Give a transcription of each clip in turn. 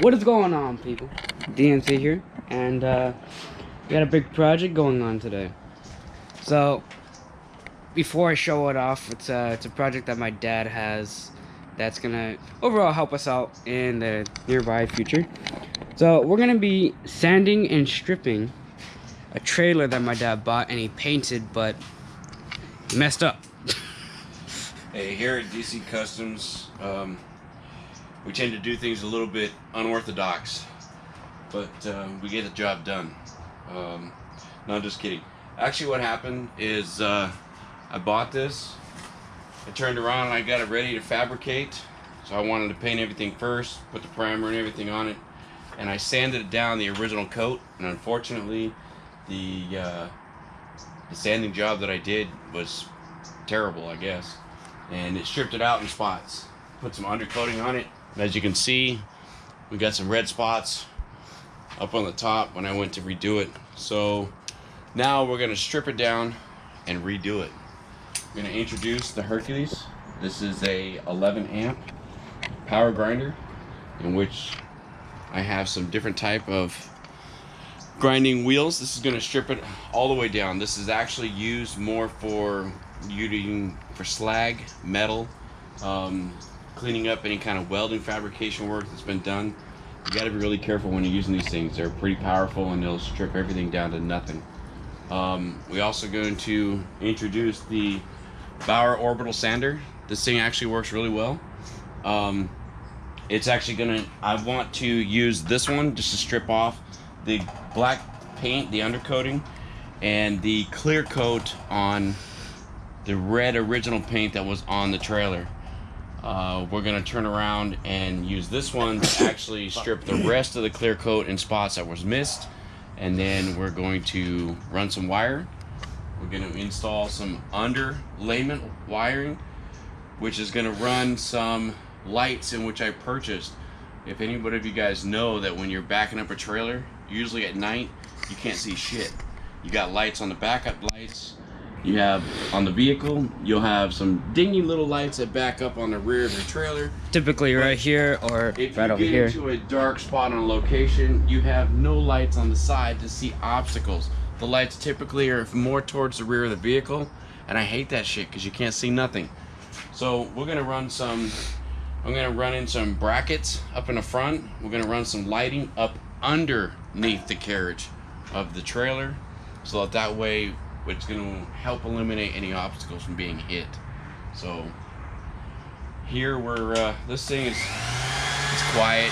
What is going on, people? DNC here, and we got a big project going on today. So, before I show it off, it's a project that my dad has that's gonna overall help us out in the nearby future. So we're gonna be sanding and stripping a trailer that my dad bought, and he painted, but he messed up. Hey, here at DC Customs, we tend to do things a little bit unorthodox, but we get the job done. No, I'm just kidding. Actually, what happened is I bought this, I turned around and I got it ready to fabricate. So I wanted to paint everything first, put the primer and everything on it, and I sanded it down the original coat. And unfortunately, the sanding job that I did was terrible, I guess, and it stripped it out in spots. Put some undercoating on it. As you can see, we got some red spots up on the top when I went to redo it. So now we're gonna strip it down and redo it. I'm gonna introduce the Hercules. This is a 11 amp power grinder in which I have some different type of grinding wheels. This is gonna strip it all the way down. This is actually used more for slag, metal, cleaning up any kind of welding fabrication work that's been done. You got to be really careful when you're using these things. They're pretty powerful and they'll strip everything down to nothing. We also going to introduce the Bauer orbital sander. This thing actually works really well. It's actually I want to use this one just to strip off the black paint, the undercoating, and the clear coat on the red original paint that was on the trailer. We're gonna turn around and use this one to actually strip the rest of the clear coat in spots that was missed, and then we're going to run some wire. We're gonna install some underlayment wiring, which is gonna run some lights in which I purchased. If anybody of you guys know that when you're backing up a trailer, usually at night, you can't see shit. You got lights on the backup lights. You have on the vehicle, you'll have some dingy little lights that back up on the rear of the trailer. Typically right here or right over here. If you get into a dark spot on a location, you have no lights on the side to see obstacles. The lights typically are more towards the rear of the vehicle, and I hate that shit because you can't see nothing. So we're gonna run I'm gonna run in some brackets up in the front. We're gonna run some lighting up underneath the carriage of the trailer, so that way it's going to help eliminate any obstacles from being hit. So here this thing is quiet,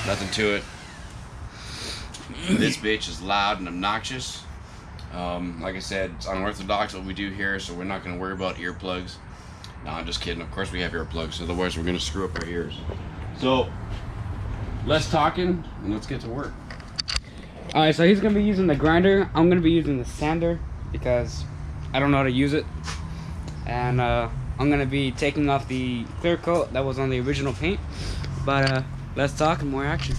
nothing to it. This bitch is loud and obnoxious. Like I said, it's unorthodox what we do here, so we're not going to worry about earplugs. No, I'm just kidding. Of course we have earplugs, otherwise we're going to screw up our ears. So less talking and let's get to work. Alright, so he's going to be using the grinder. I'm going to be using the sander because I don't know how to use it. And I'm going to be taking off the clear coat that was on the original paint. But let's talk and more action.